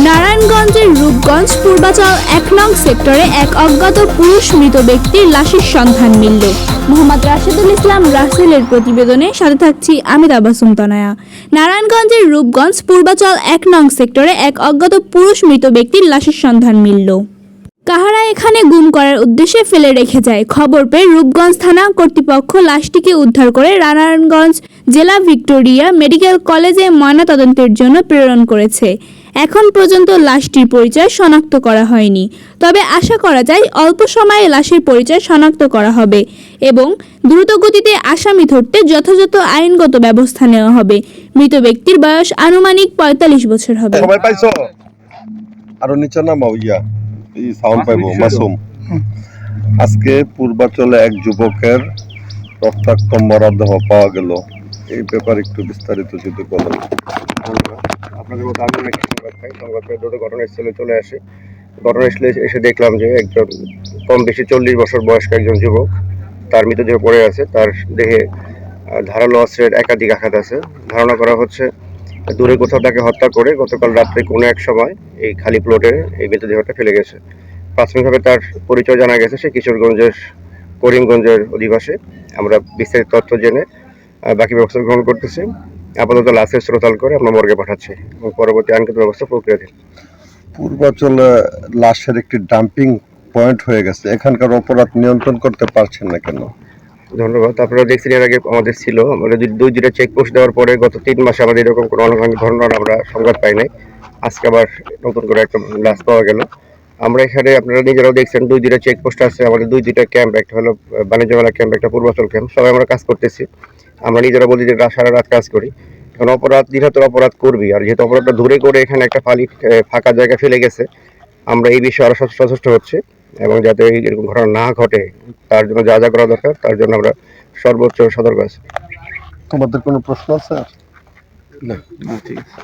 নারায়ণগঞ্জের রূপগঞ্জ পূর্বাচল ১ নং সেক্টরে এক অজ্ঞাত পুরুষ মৃত ব্যক্তির লাশের সন্ধান মিলল। মোহাম্মদ রাশেদুল ইসলাম রাসেলের প্রতিবেদনে সাথে থাকছি আমি তাবাসসুম তনয়া। নারায়ণগঞ্জের রূপগঞ্জ পূর্বাচল ১ নং সেক্টরে এক অজ্ঞাত পুরুষ মৃত ব্যক্তির লাশের সন্ধান মিলল। কাহারা এখানে গুম করার উদ্দেশ্যে ফেলে রেখে যায়। খবর পেয়ে রূপগঞ্জ থানা কর্তৃপক্ষ লাশটিকে উদ্ধার করে নারায়ণগঞ্জ জেলা ভিক্টোরিয়া মেডিকেল কলেজে ময়নাতদন্তের জন্য প্রেরণ করেছে। এখন পর্যন্ত লাশটির পরিচয় শনাক্ত করা হয়নি, তবে আশা করা যায় অল্প সময়ে লাশের পরিচয় শনাক্ত করা হবে এবং দ্রুত গতিতে আসামি ধরতে যথাযথ আইনগত ব্যবস্থা নেওয়া হবে। মৃত ব্যক্তির বয়স আনুমানিক ৪৫ বছর হবে। সবাই পাইছো? আরো নিচে নামাও এই সাউন্ড পাইবো মাসুম। আজকে পূর্বাচলে এক যুবকের রক্তাক্ত মরদেহ পাওয়া গেল। এই ব্যাপারে একটু বিস্তারিত যদি বলেন। আপনাদের মতো আমি অনেক সংবাদ পাই, সংবাদ পেয়ে দ্রুত ঘটনাস্থলে চলে আসে। ঘটনাস্থলে এসে দেখলাম যে একজন কম বেশি ৪০ বছর বয়স্ক একজন যুবক তার মৃতদেহ পড়ে আছে। তার দেহে ধারালো অস্ত্রের একাধিক আঘাত আছে। ধারণা করা হচ্ছে দূরে কোথাও তাকে হত্যা করে গতকাল রাত্রে কোনো এক সময় এই খালি প্লটে এই মৃতদেহটা ফেলে গেছে। প্রাথমিকভাবে তার পরিচয় জানা গেছে সে কিশোরগঞ্জের করিমগঞ্জের অধিবাসী। আমরা বিস্তারিত তথ্য জেনে বাকি ব্যবস্থা গ্রহণ করতেছি। আপাতত লাশের শ্রোতাল করে আমরা মর্গে পাঠাচ্ছি এবং পরবর্তী আইনগত ব্যবস্থা প্রক্রিয়াধীন। পূর্বাচলে লাশের একটি ডাম্পিং পয়েন্ট হয়ে গেছে, এখানকার অপরাধ নিয়ন্ত্রণ করতে পারছেন না কেন? ধন্যবাদ। আপনারা দেখছেন এর আগে আমাদের ছিল, আমাদের দুইটা চেকপোস্ট দেওয়ার পরে গত ৩ মাসে আমাদের এরকম কোনো অনাকাঙ্ক্ষিত ঘটনার আমরা সংবাদ পাই নাই। আজকে আবার নতুন করে একটা লাশ পাওয়া গেল। আমরা এখানে আপনারা নিজেরাও দেখছেন দুইটা চেকপোস্ট আছে আমাদের, দুইটা ক্যাম্প, একটা হলো বাণিজ্য মেলা ক্যাম্প, একটা পূর্বাচল ক্যাম্প। সবাই আমরা কাজ করতেছি। আমরা নিজেরা বলি যে সারা রাত কাজ করি। এখন অপরাধ নিরন্তর অপরাধ করবি, আর যেহেতু অপরাধটা ধরে করে এখানে একটা ফাঁকা জায়গা ফেলে গেছে, আমরা এই বিষয়ে আরো সচেষ্ট হচ্ছে এবং যাতে এরকম ঘটনা না ঘটে তার জন্য যা যা করা দরকার তার জন্য আমরা সর্বোচ্চ সতর্ক আছি। তোমাদের কোনো প্রশ্ন আছে? না, ঠিক আছে।